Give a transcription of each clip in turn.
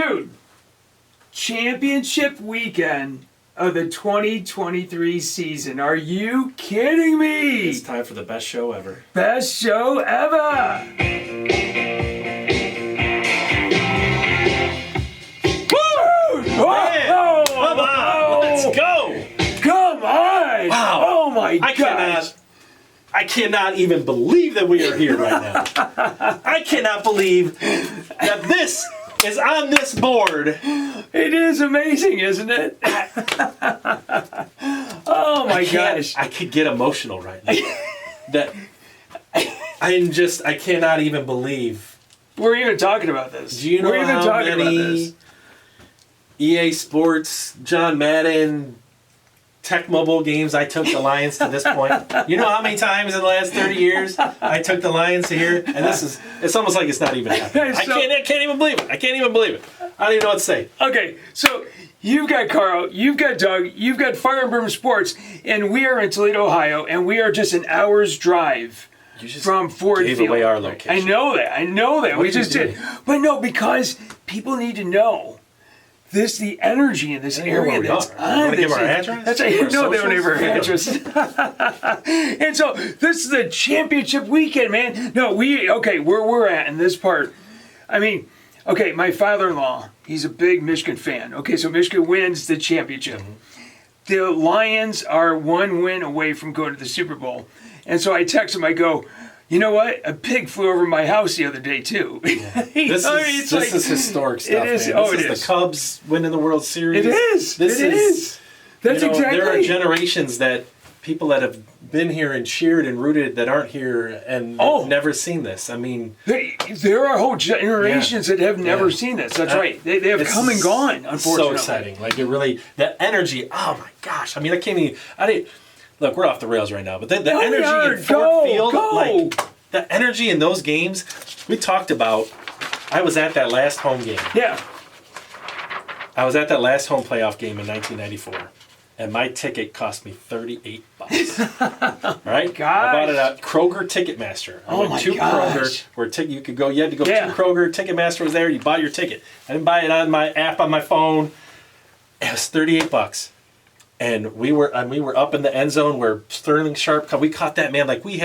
Dude, championship weekend of the 2023 season. Are you kidding me? It's time for the best show ever. Best show ever. Woo! Man, come on, let's go. Come on. Wow. Oh my gosh. I cannot even believe that we are here right now. I cannot believe that this is on this board. It is amazing, isn't it? Oh my gosh. I could get emotional right now. That I cannot even believe. We're even talking about this. Do you know how many EA Sports, John Madden, Tech Mobile games I took the Lions to this point? You know how many times in the last 30 years I took the Lions to here? And it's almost like it's not even happening. I can't even believe it. I can't even believe it. I don't even know what to say. Okay, so you've got Carl, you've got Doug, you've got Fire and Brimm Sports, and we are in Toledo, Ohio, and we are just an hour's drive from Ford gave Field. Away our location. I know that. We just did. But no, because people need to know the energy in this area that's on. Want to give our address? That's no, they don't have our address. And so this is the championship weekend, man. No, where we're at in this part. I mean, okay, my father-in-law, he's a big Michigan fan. Okay, so Michigan wins the championship. Mm-hmm. The Lions are one win away from going to the Super Bowl. And so I text him, I go, you know what? A pig flew over my house the other day, too. Yeah. This is historic stuff, it is, man. This is the Cubs winning the World Series. It is. It is. That's exactly. There are generations that people that have been here and cheered and rooted that aren't here and never seen this. I mean, there are whole generations that have never seen this. That's right. They have come and gone, unfortunately. So exciting. Like, it really, that energy, oh my gosh. I mean, look, we're off the rails right now, but the energy in Ford Field, like, the energy in those games, we talked about. I was at that last home game. Yeah. I was at that last home playoff game in 1994, and my ticket cost me $38. Right? Gosh. I bought it at Kroger Ticketmaster. I went to Kroger, where you had to go to Kroger. Ticketmaster was there. You bought your ticket. I didn't buy it on my app on my phone. It was $38. And we were up in the end zone where Sterling Sharp, we caught that man. Like, we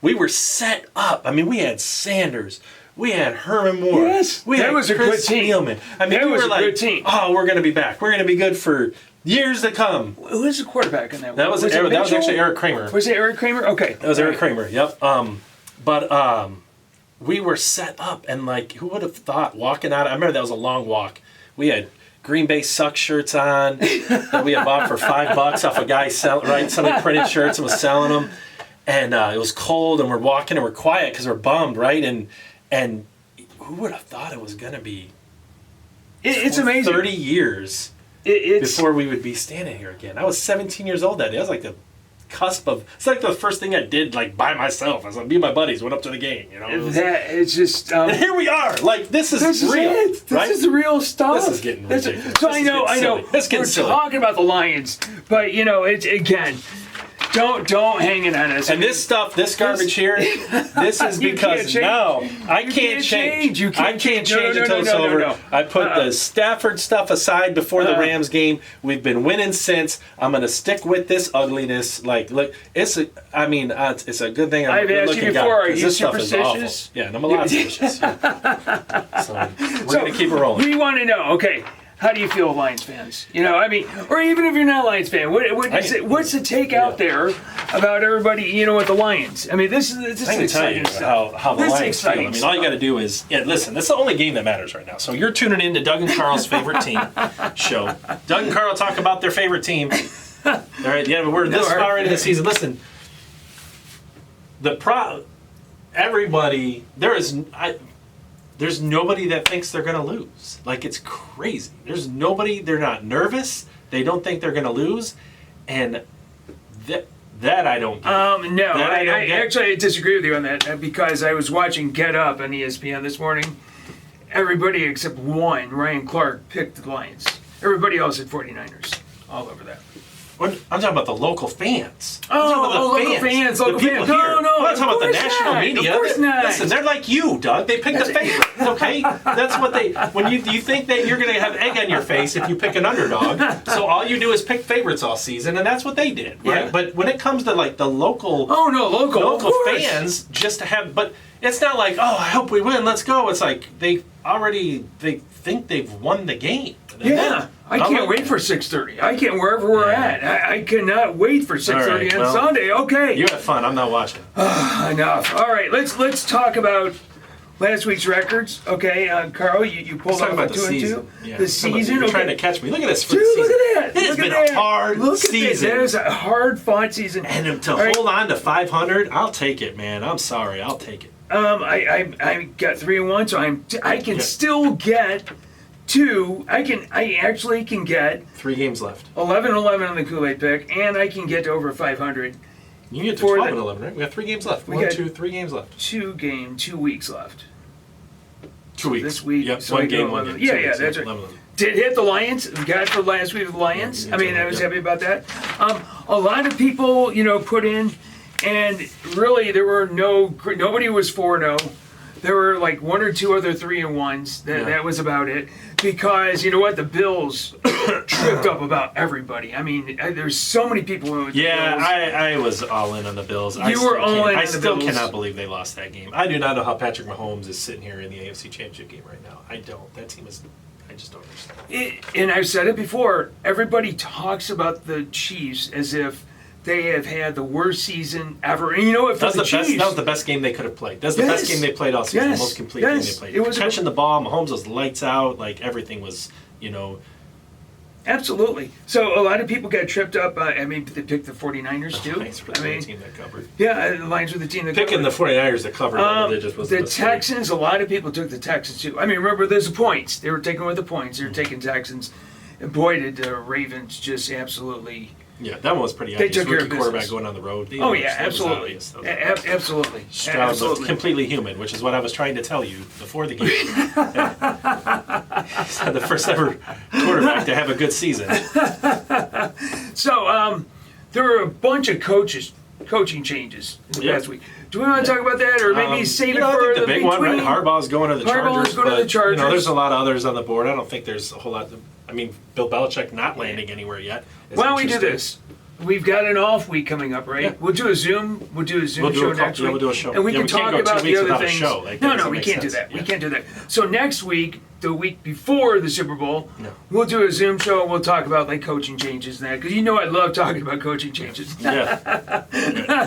were set up. I mean, we had Sanders. We had Herman Moore. Yes, that was a good team. Spielman. I mean, we were like, good team. Oh, we're going to be back. We're going to be good for years to come. Who was the quarterback in that? That was actually Eric Kramer. Was it Eric Kramer? Okay. That was Eric Kramer, yep. But we were set up, and, like, who would have thought walking out? I remember that was a long walk. We had Green Bay Sucks shirts on that we had bought for $5 off a guy somebody printed shirts and was selling them. And it was cold, and we're walking, and we're quiet because we're bummed, right? And who would have thought it was going to be it's amazing. 30 years before we would be standing here again. I was 17 years old that day. I was like the cusp of, it's like the first thing I did, like, by myself. I was like, me and my buddies went up to the game, you know? It's just... and here we are! Like, this is real, right? This is the real stuff. This is getting ridiculous. So I know. Let's get silly. We're talking about the Lions, but, it's, again... Don't hang it on us. And this garbage here, this is because now I can't change. I can't change until it's over. No. I put the Stafford stuff aside before the Rams game. We've been winning since. I'm going to stick with this ugliness. Like, look, it's a good thing. I've asked you before, are you superstitious? Yeah, and I'm a lot superstitious. So we're going to keep it rolling. We want to know, okay, how do you feel, Lions fans? Or even if you're not a Lions fan, what's the take out there about everybody, with the Lions? I mean, this is exciting stuff. How the Lions feel. I mean, all you got to do is, listen, that's the only game that matters right now. So you're tuning in to Doug and Carl's favorite team show. Doug and Carl talk about their favorite team. All right, we're this far into the season. Listen, everybody, there's nobody that thinks they're going to lose. Like, it's crazy. There's nobody, they're not nervous. They don't think they're going to lose. And that I don't get. No, I actually disagree with you on that because I was watching Get Up on ESPN this morning. Everybody except one, Ryan Clark, picked the Lions. Everybody else had 49ers all over that. I'm talking about the local fans. Local fans. The people here. No, I'm not talking about the of course national not. media. Of course not. Listen, they're like you, Doug. They picked the favorite. Okay, that's what they. When you think that you're going to have egg on your face if you pick an underdog, so all you do is pick favorites all season, and that's what they did, right? Yeah. But when it comes to like the local, local fans, just to have, but it's not like, oh, I hope we win. Let's go. It's like they think they've won the game. Yeah, I can't wait for 6:30. I can't wherever we're at. I cannot wait for 6:30 on Sunday. Okay. You have fun. I'm not watching. Enough. All right, let's talk about last week's records. Okay, Carl, you pulled off a 2 and 2. Yeah. The season. You're trying to catch me. Look at this. Dude, look at that. It's been a hard season. That is a hard-fought season. And to hold on to 500, I'll take it, man. I'm sorry. I'll take it. I got 3 and 1, so I can still get 2. I actually can get 3 games left. 11-11 on the Kool-Aid pick, and I can get to over 500. You can get to 12 and 11, right? We got 3 games left. We got 3 games left. 2 weeks left. 2 weeks. This week. Yep. So One game, 1 game. Yeah, that's right. 11. Did hit the Lions. Got for last week with the Lions. Yeah, I was happy about that. A lot of people, put in, and really there were nobody was 4-0. There were like 1 or 2 other 3 and 1s. That was about it. Because you know what, the Bills tripped up about everybody. There's so many people who. Yeah, I was all in on the Bills. You were all in on the Bills. I still cannot believe they lost that game. I do not know how Patrick Mahomes is sitting here in the AFC Championship game right now. I don't. That team is. I just don't understand. And I've said it before. Everybody talks about the Chiefs as if they have had the worst season ever. And that was the best game they could have played. That's the best game they played all season. The most complete game they played. It was catching the ball. Mahomes was lights out. Like everything was, Absolutely. So a lot of people got tripped up. They picked the 49ers too. The Lions were the team that covered. Yeah, the Lions were the team that Picking covered. the 49ers that covered. The Texans, a lot of people took the Texans too. Remember, there's the points. They were taking with the points. They were taking Texans. And boy, did the Ravens just absolutely... Yeah, that one was pretty obvious. They took care of quarterback business. going on the road. Absolutely. Absolutely. Stroud was completely human, which is what I was trying to tell you before the game. He's the first ever quarterback to have a good season. So, there were a bunch of coaching changes in the past week. Do we want to talk about that, or maybe save it for the big one? Right? Harbaugh's going to the Chargers. There's a lot of others on the board. I don't think there's a whole lot. Bill Belichick not landing anywhere yet. Why don't we do this? We've got an off week coming up, right? Yeah. We'll do a Zoom. We'll do a Zoom show next week. We'll do a show. And we can talk about the other things. No, we can't do that. Yeah. We can't do that. So next week, the week before the Super Bowl, we'll do a Zoom show. And we'll talk about coaching changes and that, because I love talking about coaching changes. Yeah.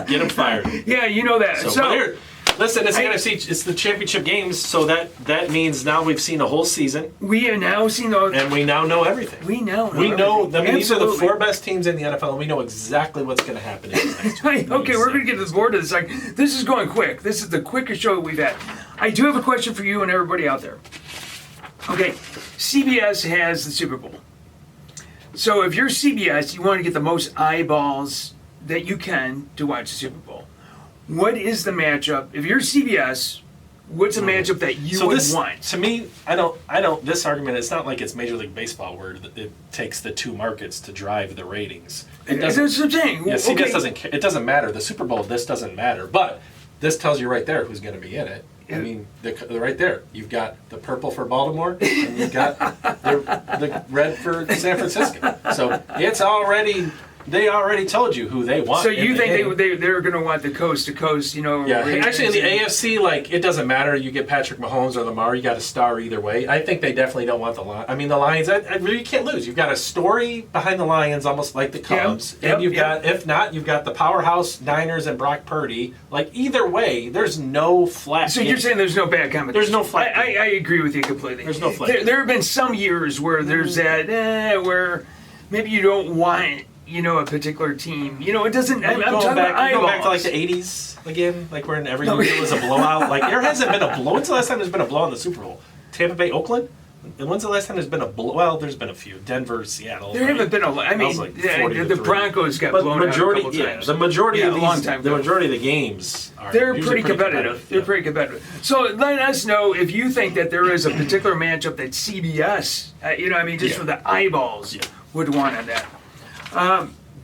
Get them fired. Yeah, you know that. So listen, it's NFC. It's the championship games, so that means now we've seen a whole season. We have now seen those, and we now know everything. We know. These are the 4 best teams in the NFL, and we know exactly what's going to happen. Okay, we're going to get to the board of this. This is going quick. This is the quickest show we've had. I do have a question for you and everybody out there. Okay, CBS has the Super Bowl. So if you're CBS, you want to get the most eyeballs that you can to watch the Super Bowl. What is the matchup? If you're CBS, what's a matchup that you would want? To me, I don't. This argument, it's not like it's Major League Baseball where it takes the 2 markets to drive the ratings. That's what I'm saying. Yeah, CBS doesn't. It doesn't matter. The Super Bowl, this doesn't matter. But this tells you right there who's going to be in it. Right there, you've got the purple for Baltimore, and you've got the red for San Francisco. So it's already. They already told you who they want. So you think they're going to want the coast to coast, Yeah, actually in the AFC, it doesn't matter. You get Patrick Mahomes or Lamar, you got a star either way. I think they definitely don't want the Lions. The Lions, you can't lose. You've got a story behind the Lions, almost like the Cubs. And you've got, if not, you've got the powerhouse Niners and Brock Purdy. Either way, there's no flat. So you're saying there's no bad competition? There's no flat. I agree with you completely. There's no flat. There have been some years where there's that, where maybe you don't want a particular team. It doesn't. I'm talking about eyeballs. Go back to the 80s again, where every year was a blowout. There hasn't been a blow. When's the last time there's been a blowout in the Super Bowl? Tampa Bay, Oakland. And when's the last time there's been a blow? Well, there's been a few. Denver, Seattle. There haven't been a lot. The Broncos got blown out a couple times. The majority of a long time ago. The majority of the games they're pretty competitive. They're pretty competitive. So let us know if you think that there is a particular matchup that CBS, for the eyeballs, would want on that.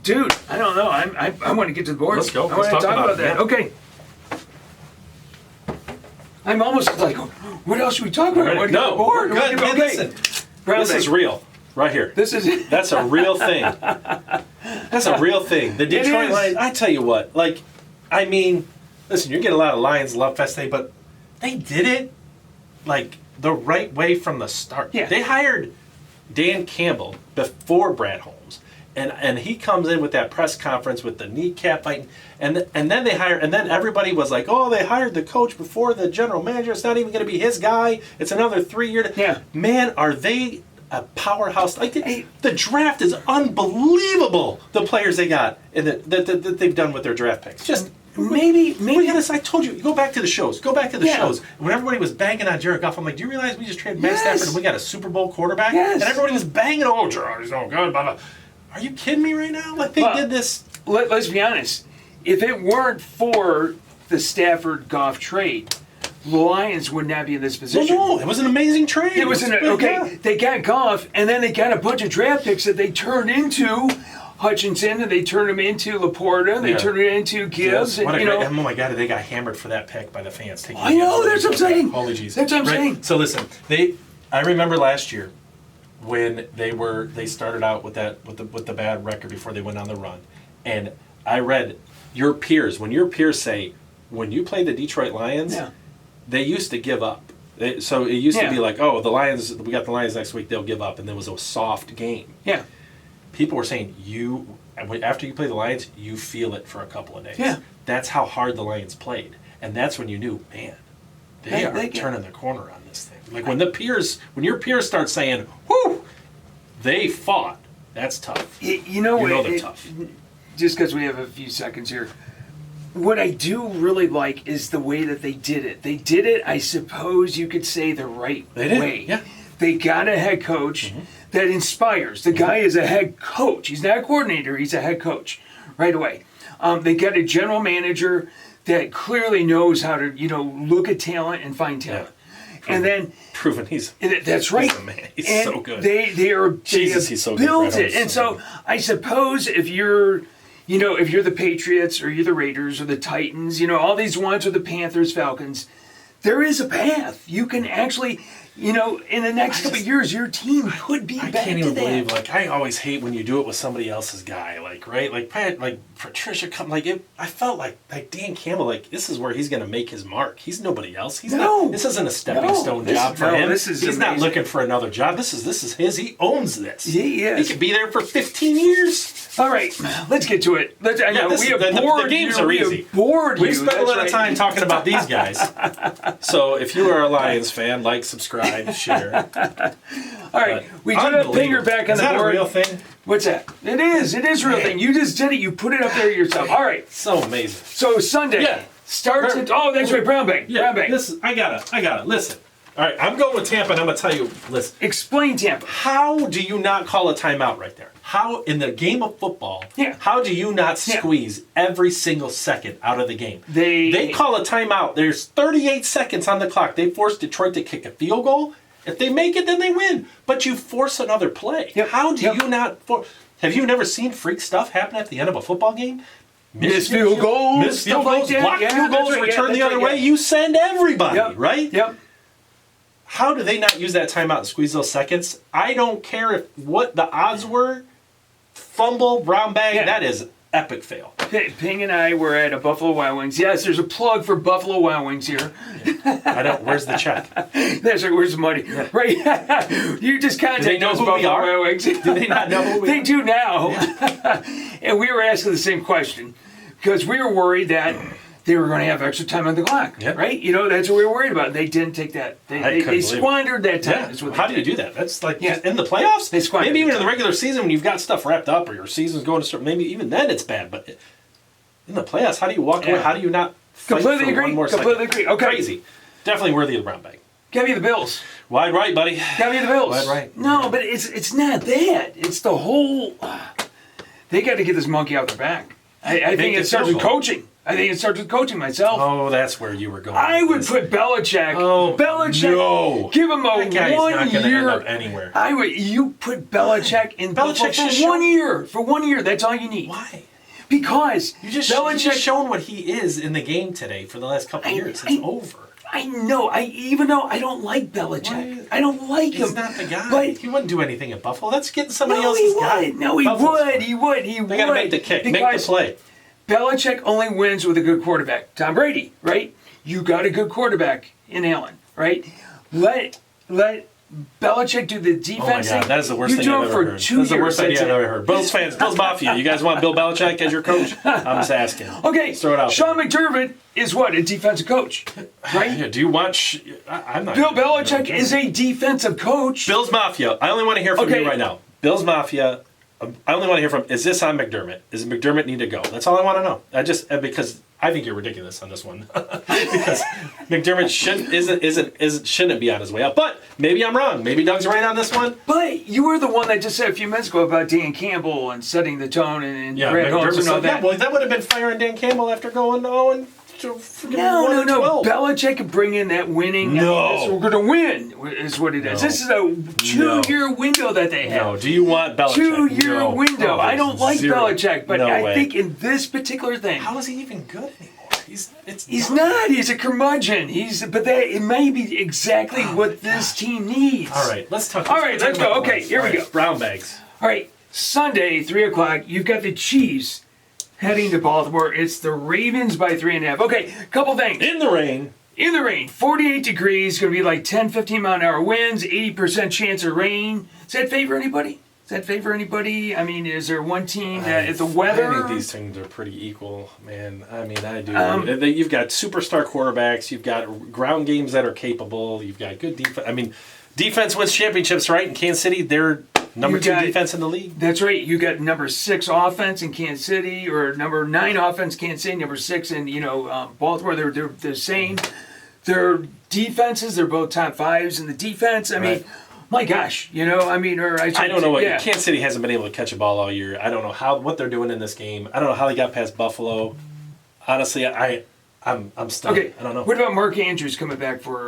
Dude, I don't know. I want to get to the board. Let's go. I want to Let's talk talk about about it, that. yeah. Okay. I'm almost like, what else should we talk about? I want to get to the board. we're good. Man, Okay. listen, Brown this bag. is real, right here. This is That's a real thing. That's a real thing. The Detroit is. Lions, I tell you what, like, I mean, listen, you're getting a lot of Lions love fest today, but they did it, like, the right way from the start. Yeah. They hired Dan Campbell before Brad Holmes. And he comes in with that press conference with the kneecap fighting, and then they hire, and then everybody was like, oh, they hired the coach before the general manager. It's not even going to be his guy. It's another 3 year. Yeah. Man, are they a powerhouse? Like the draft is unbelievable. The players they got and that they've done with their draft picks. Just maybe. Look at this. I told you. Go back to the shows. Go back to the Yeah. shows. When everybody was banging on Jared Goff, I'm like, do you realize we just traded Matt Yes. Stafford and we got a Super Bowl quarterback? Yes. And everybody was banging, oh, Jared's no good, blah, blah. Are you kidding me right now? Like, they Well, did this. Let's be honest. If it weren't for the Stafford Goff trade, the Lions would not be in this position. No, it was an amazing trade. It was yeah. They got Goff, and then they got a bunch of draft picks that they turned into Hutchinson, and they turned him into Laporta, and they Yeah. turned it into Gibbs, What a and great, oh my God, they got hammered for that pick by the fans. Taking I know, that's what I'm saying. Holy Jesus. That's what I'm saying. So listen, I remember last year when they started out with the bad record before they went on the run, and I read your peers, when your peers say, when you play the Detroit Lions, Yeah. they used to give up. So it used to Yeah. be like, oh, the Lions, we got the Lions next week, they'll give up, and there was a soft game. yeah, People were saying after you play the Lions, you feel it for a couple of days. Yeah. That's how hard the Lions played, and that's when you knew, man, they are turning the corner on this thing. Like when your peers start saying, "Whoo, they fought," that's tough. you know they're tough. Just because we have a few seconds here, what I do really like is the way that they did it. They did it, I suppose you could say, the right They did, way. yeah. They got a head coach that inspires. The guy is a head coach. He's not a coordinator. He's a head coach right away. They got a general manager that clearly knows how to, look at talent and find talent. And then Proven he's that's right. He's, a man. He's and so good. They Jesus, have he's so good. built Brad it. Holmes And is so so good. I suppose if you're the Patriots or you're the Raiders or the Titans, all these ones or the Panthers, Falcons, there is a path. You can actually, in the next couple of years, your team could be I back can't to even that. believe. Like, I always hate when you do it with somebody else's guy. Like, right? Like Patricia come. Like, I felt like Dan Campbell. Like, this is where he's going to make his mark. He's nobody else. He's not. This isn't a stepping stone job for him. He's not looking for another job. This is his. He owns this. He is. He could be there for 15 years. All right, let's get to it. We have bored the games you. are We have easy. bored We've you. spent a That's lot right. of time talking about these guys. So if you are a Lions fan, like, subscribe, share. All right, we do have Finger back on the board. Is that a real thing? What's that? It is. It is a real thing. You just did it. You put it up there yourself. All right. So amazing. So Sunday starts at. Oh, that's right. Brown bag. Yeah, Brown bag. I got it. Listen. All right, I'm going with Tampa, and I'm going to tell you, listen. Explain Tampa. How do you not call a timeout right there? How, in the game of football, how do you not squeeze every single second out of the game? They call a timeout. There's 38 seconds on the clock. They force Detroit to kick a field goal. If they make it, then they win. But you force another play. Yep. How do you not have you never seen freak stuff happen at the end of a football game? Missed field goals. Missed field stuff goals, like that. blocked field goals, that's right, return the that's other right, way. You send everybody, Yep. right? Yep. How do they not use that timeout and squeeze those seconds? I don't care what the odds were. Fumble, brown bag, that is epic fail. Ping and I were at a Buffalo Wild Wings. Yes, there's a plug for Buffalo Wild Wings here. Where's the check? That's right. Where's the money? Yeah. Right. You just contact Do they know those who we Buffalo are? Wild Wings. Do they not know who we They are? do now. And we were asking the same question because we were worried that they were going to have extra time on the clock, right? That's what we were worried about. They didn't take that. They squandered that time. Yeah. How do you do that? That's like just in the playoffs. They squandered maybe even the in the regular season when you've got stuff wrapped up or your season's going to start. Maybe even then it's bad. But in the playoffs, how do you walk away? How do you not fight Completely for agree. one more Completely second? agree. Okay. Crazy. Definitely worthy of the brown bag. Give you the Bills. Wide right, buddy. Give you the Bills. Wide right. No, but it's not that. It's the whole. They got to get this monkey out their back. I think it starts with coaching. I think it starts with coaching myself. Oh, that's where you were going. I would put Belichick. Oh, Belichick. no. Give him a That guy's 1 not gonna year. end up anywhere. You put Belichick in Buffalo should for 1 year. For 1 year, that's all you need. Why? Because You just shown what he is in the game today for the last couple of years. It's over. I know. Even though I don't like Belichick, I don't like him. He's not the guy. But He wouldn't do anything at Buffalo. That's getting somebody no, else's he guy. would. No, he Buffalo's would. fine. He would. He would. They got to make the kick, make the Because play. Belichick only wins with a good quarterback. Tom Brady, right? You got a good quarterback in Allen, right? Let Belichick do the Oh my defense God, thing. that is the worst thing I've ever heard. That's the worst idea I've ever heard. Bills fans, Bills Mafia, you guys want Bill Belichick as your coach? I'm just asking. Okay, Just throw it out Sean there. McDermott is what? A defensive coach, right? Yeah, do you want... I'm not... Bill Belichick is a defensive coach. Bills Mafia, I only want to hear from Okay. you right now. Bills Mafia, I only want to hear from... Is this on McDermott? Does McDermott need to go? That's all I want to know. Because I think you're ridiculous on this one. Because McDermott shouldn't be on his way out. But maybe I'm wrong. Maybe Doug's right on this one. But you were the one that just said a few minutes ago about Dan Campbell and setting the tone and Brad Holmes and all that. Well, that would have been firing Dan Campbell after going 0 to freaking No. 1-12. Belichick could bring in that winning. No. We're going to win, is what it is. No. This is a 2-year window that they have. No. Do you want Belichick? 2-year window. Oh, I don't like zero. Belichick, but No I way. think in this particular thing, How is he even good anymore? he's not. He's a curmudgeon. It may be exactly what this team needs. All right, let's talk. All right, let's go. Okay, here we go. Brown bags. All right, Sunday, 3 o'clock, you've got the Chiefs heading to Baltimore. It's the Ravens by 3.5. Okay, couple things. In the rain. In the rain, 48 degrees, going to be like 10, 15 mile an hour winds, 80% chance of rain. Does that favor anybody? I mean, is there one team that if the weather? I think these things are pretty equal, man. I mean, I do. You've got superstar quarterbacks. You've got ground games that are capable. You've got good defense. I mean, defense wins championships, right? In Kansas City, they're number 2 defense in the league. That's right. You got number 6 offense in Kansas City, or number 9 offense Kansas City, number 6 in Baltimore. They're the same. Their defenses, they're both top 5s in the defense. I mean, my gosh, I don't know what Kansas City hasn't been able to catch a ball all year. I don't know what they're doing in this game. I don't know how they got past Buffalo. Honestly, I'm stuck. Okay. I don't know. What about Mark Andrews coming back for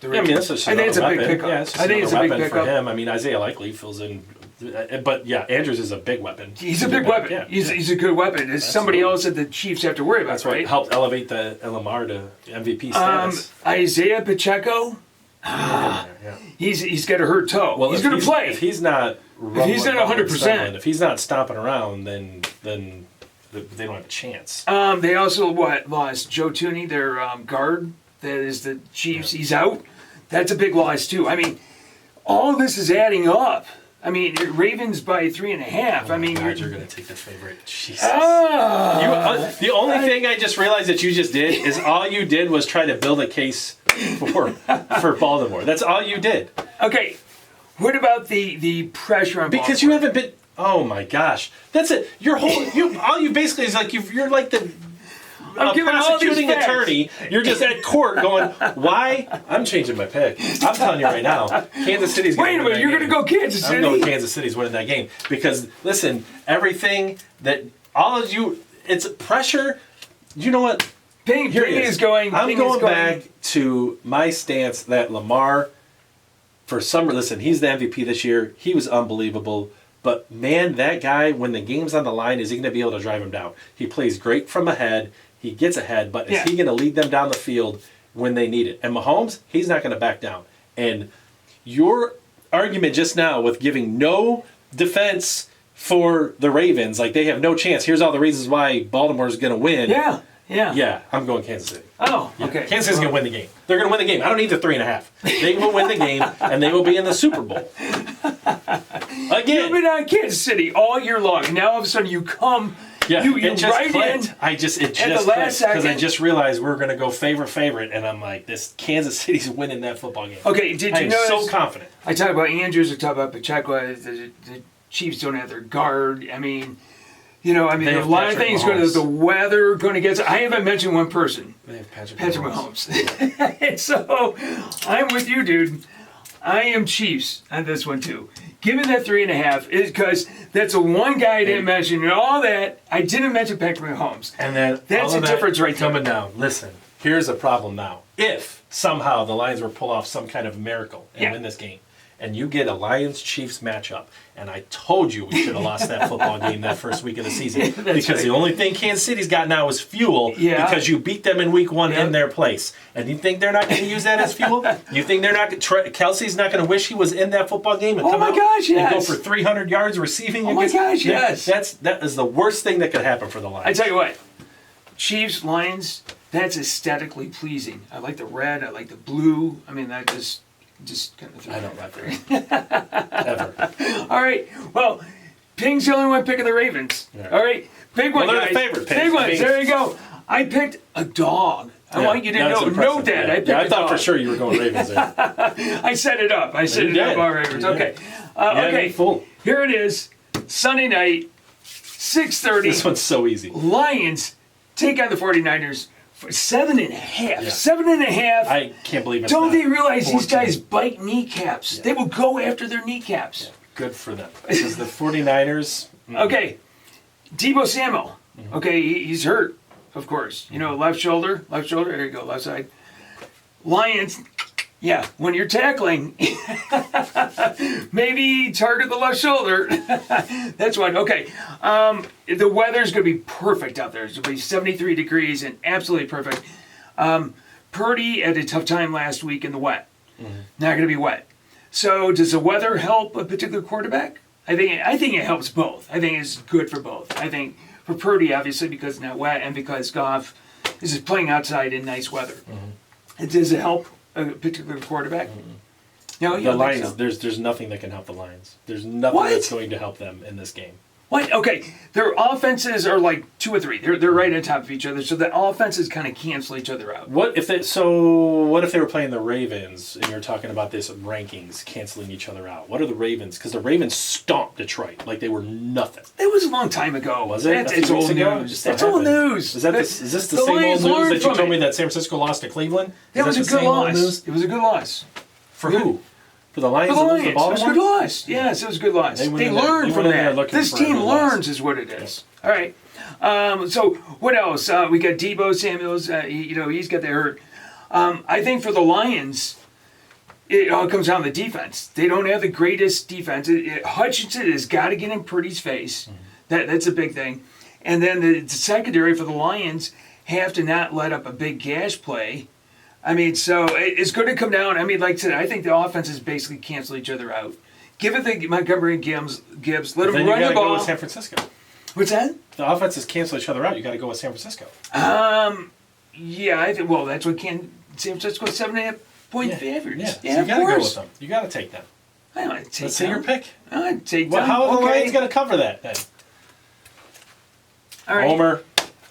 the Ravens? I mean, that's just I think it's a weapon. big pickup. Yeah, it's just I think it's a big weapon pickup for him. I mean, Isaiah Likely fills in, but yeah, Andrews is a big weapon. He's a big weapon. Yeah. He's a good weapon. It's somebody else that the Chiefs have to worry about, That's what right? helped elevate the Lamar to MVP status. Isaiah Pacheco. Yeah. He's got a hurt toe. Well, he's going to play. If he's not, he's not 100%, if he's not stomping around, then they don't have a chance. They also lost Joe Tooney, their guard. That is the Chiefs. He's out. That's a big loss too. I mean, all of this is adding up. I mean, Ravens by 3.5. Oh I mean, God, you're going to take the favorite. Jesus. The only thing I just realized that you just did is all you did was try to build a case for Baltimore. That's all you did. Okay. What about the pressure on Because Baltimore? you haven't been. Oh my gosh, that's it. All you basically is like you're like the prosecuting attorney. You're just at court going, why? I'm changing my pick. I'm telling you right now, Kansas City's going to win. Wait a minute, you're going to go Kansas City? I'm going Kansas City's winning that game because listen, everything that all of you, it's pressure. You know what? Pheng is going. I'm going back to my stance that Lamar, listen, he's the MVP this year. He was unbelievable. But man, that guy, when the game's on the line, is he going to be able to drive him down? He plays great from ahead. He gets ahead, but is he going to lead them down the field when they need it? And Mahomes, he's not going to back down. And your argument just now with giving no defense for the Ravens, like they have no chance. Here's all the reasons why Baltimore's going to win. Yeah, I'm going Kansas City. Oh, okay. Kansas City's going to win the game. They're going to win the game. I don't need the 3.5. They will win the game, and they will be in the Super Bowl. Again. You've been on Kansas City all year long, and now all of a sudden you come, you right clicked. in. It just at the last second. because I just realized we're going to go favorite, and I'm like, this Kansas City's winning that football game. Okay, did you notice? I'm so confident. I talk about Andrews, I talk about Pacheco. The Chiefs don't have their guard. I mean, a lot of things going to the weather going to get. I haven't mentioned one person. They have Patrick Mahomes. And so I'm with you, dude. I am Chiefs on this one too. Give me that 3.5 because that's the one guy I didn't mention. And all that, I didn't mention Patrick Mahomes. And then that's the difference right there. Coming down. Listen, here's a problem now. If somehow the Lions were pull off some kind of miracle and win this game, and you get a Lions-Chiefs matchup, and I told you we should have lost that football game that first week of the season because the only thing Kansas City's got now is fuel because you beat them in week 1 in their place. And you think they're not going to use that as fuel? You think they're not? Kelsey's not going to wish he was in that football game and come out and go for 300 yards receiving? Oh my gosh, yes. That is the worst thing that could happen for the Lions. I tell you what, Chiefs, Lions, that's aesthetically pleasing. I like the red. I like the blue. I mean, that just kind of. I don't like it. Ever. All right. Well, Pheng's the only one picking the Ravens. Yeah. All right. Big one, they're guys. the favorite. Big ones. There you go. I picked a dog. I want you to know that. Yeah. I picked I thought dog. for sure you were going Ravens there. I set it up. I set it up on Ravens. Okay. Okay. Fool. Here it is. Sunday night, 6:30. This one's so easy. Lions take on the 49ers. 7.5. 7.5. I can't believe it. Don't they realize 14. These guys bite kneecaps? Yeah. They will go after their kneecaps. Yeah. Good for them. Because the 49ers. Okay. Deebo Samuel. Okay, he's hurt, of course. You know, left shoulder. There you go, left side. Lions. Yeah, when you're tackling, maybe target the left shoulder. That's one. Okay. The weather's going to be perfect out there. It's going to be 73 degrees and absolutely perfect. Purdy had a tough time last week in the wet. Not going to be wet. So does the weather help a particular quarterback? I think it helps both. I think it's good for both. I think for Purdy, obviously, because it's not wet, and because Goff is just playing outside in nice weather. Does it help a particular quarterback? No, the Lions. So. There's nothing that can help the Lions. There's nothing that's going to help them in this game. What? Okay, their offenses are like 2 or 3. They're right on top of each other, so the offenses kind of cancel each other out. What if they were playing the Ravens and you're talking about this rankings canceling each other out? What are the Ravens? Because the Ravens stomped Detroit like they were nothing. It was a long time ago. Was it? It's old news. That's old news. Is this the same old news that you told me that San Francisco lost to Cleveland? It was a good loss. It was a good loss. For who? For the Lions? For the Lions. It was a good loss. Yes, it was a good loss. They learned from that. This team learns is what it is. All right. So what else? We got Deebo Samuels. He's got that hurt. I think for the Lions, it all comes down to the defense. They don't have the greatest defense. Hutchinson has got to get in Purdy's face. That's a big thing. And then the secondary for the Lions have to not let up a big gash play. I mean, so it's going to come down. I mean, like I said, I think the offenses basically cancel each other out. Give it to Montgomery and Gibbs. Let them run the ball. Go with San Francisco. What's that? The offenses cancel each other out. You got to go with San Francisco. Yeah, I think. Well, that's what San Francisco's 7.5-point favorites. Yeah, so you got to go with them. You got to take them. I don't take Let's see your pick. I'd take them. Well, how are the Lions going to cover that then? All right.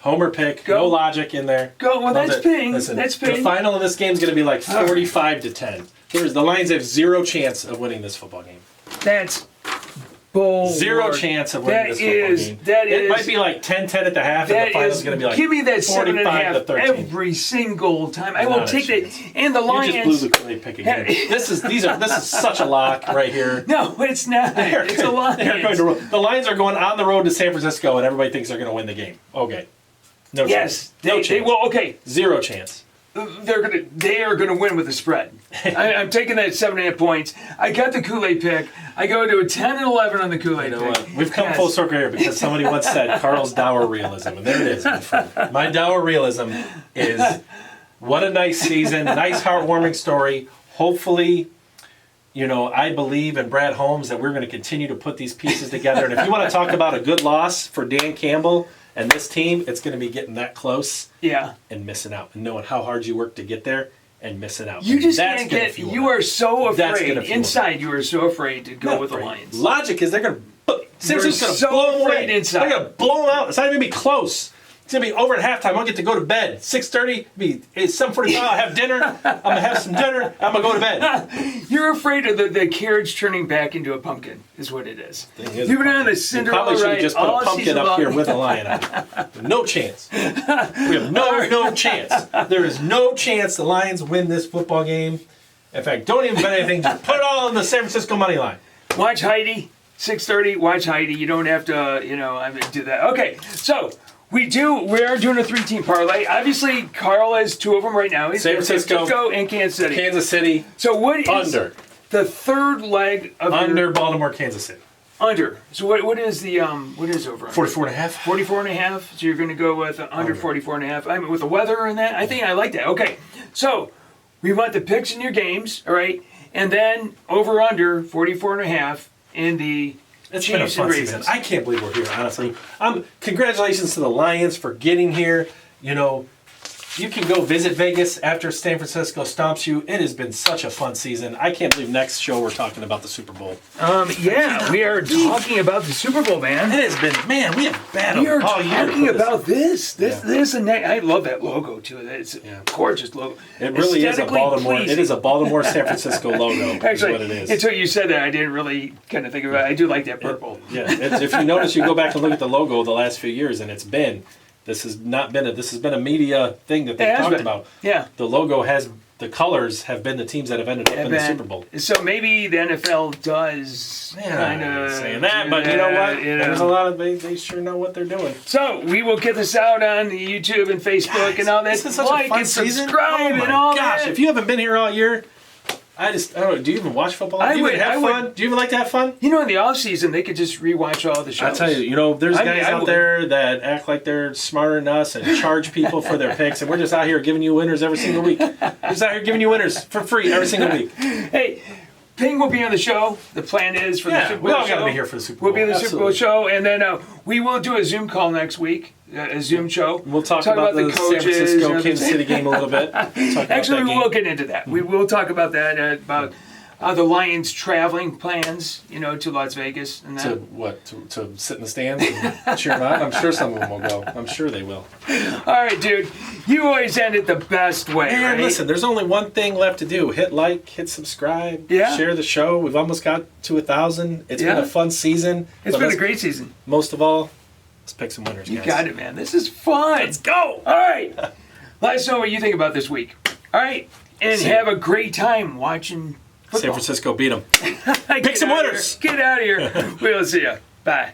Homer pick. Go. No logic in there. Go. Well, that's Pheng. Listen, that's Pheng. The final of this game is going to be like 45-10. The Lions have zero chance of winning this football game. That's bull. Zero chance of winning this football game. It might be like 10-10 at the half, and the final is going to be like 45-13. Give me that 7.5 every single time. I will take that. And the Lions. You just blew the Kool-Aid pick again. This is such a lock right here. No, it's not. It's the Lions. The Lions are going on the road to San Francisco, and everybody thinks they're going to win the game. Okay. No chance. No chance. They will. Okay. Zero chance. They are gonna win with the spread. I'm taking that 7.5 points. I got the Kool-Aid pick. I go to a 10 and 11 on the Kool-Aid pick. What? We've come full circle here because somebody once said Carl's dour realism, and there it is, my friend. My dour realism is what a nice season, nice heartwarming story. Hopefully, I believe in Brad Holmes that we're going to continue to put these pieces together. And if you want to talk about a good loss for Dan Campbell and this team, it's going to be getting that close and missing out and knowing how hard you work to get there and missing out. You just can't get – you are so afraid. Inside, you are so afraid to go with the Lions. Logic is they're going to – San Francisco's going to blow them away. Inside. They're going to blow them out. It's not even going to be close. It's going to be over at halftime. I'll get to go to bed. 6:30, it's 7:45. I'll have dinner. I'm going to have some dinner. I'm going to go to bed. You're afraid of the carriage turning back into a pumpkin is what it is. You've been on the Cinderella ride. You probably should have just put a pumpkin up here with a lion on it. No chance. We have no chance. There is no chance the Lions win this football game. In fact, don't even bet anything. Just put it all on the San Francisco money line. Watch Heidi, 6:30. Watch Heidi. You don't have to, do that. Okay, so we are doing a 3-team parlay. Obviously, Carl has 2 of them right now. He's San Francisco and Kansas City. Kansas City. So what is under the third leg of under Baltimore, Kansas City? Under. So what is the what is over? 44.5. 44.5. So you're going to go with under 44.5. I mean, with the weather and that, I think I like that. Okay, so we want the picks in your games, all right, and then over under 44.5 in the It's been a Chiefs and fun Ravens. season. I can't believe we're here, honestly. Congratulations to the Lions for getting here. You can go visit Vegas after San Francisco stomps you. It has been such a fun season. I can't believe next show we're talking about the Super Bowl. Yeah, we are talking about the Super Bowl, man. It has been, man, we have battled We are all year. talking for about this, and that. I love that logo too. It's a gorgeous logo. It really is a Aesthetically Baltimore. pleasing. It is a Baltimore San Francisco logo. Actually, is what it is. until you said that, I didn't really kind of think about it. I do like that purple. If you notice, you go back and look at the logo the last few years, and this has been a media thing that they've talked about. Yeah. The logo the colors have been the teams that have ended up in the Super Bowl. So maybe the NFL does kind of saying that, but you know what? There's a lot of they sure know what they're doing. So we will get this out on YouTube and Facebook and all that. This is such a fun season. Subscribe Oh and all my gosh! that. If you haven't been here all year, I don't know. Do you even watch football? Do you even have fun? Do you even like to have fun? In the off season, they could just rewatch all the shows. I tell you, there's guys out there that act like they're smarter than us and charge people for their picks, and we're just out here giving you winners every single week. We're just out here giving you winners for free every single week. Hey, Pheng will be on the show. The plan is for the Super Bowl we all show. got to be here for the Super Bowl. We'll be on the Super Bowl show, and then we will do a Zoom call next week. A Zoom show. We'll talk about the coaches, San Francisco Kansas City game a little bit. Actually, we will get into that. We will talk about that about the Lions' traveling plans, to Las Vegas and that. To what? To sit in the stands and cheer them on? I'm sure some of them will go. I'm sure they will. All right, dude. You always end it the best way, And right? listen, there's only one thing left to do. Hit like, hit subscribe, share the show. We've almost got to 1,000. It's been a fun season. It's been a great season. Most of all, let's pick some winners, guys. You got it, man. This is fun. Let's go. All right. Let us know what you think about this week. All right. And have a great time watching football. San Francisco beat them. Pick some winners. Get out of here. We'll see you. Bye.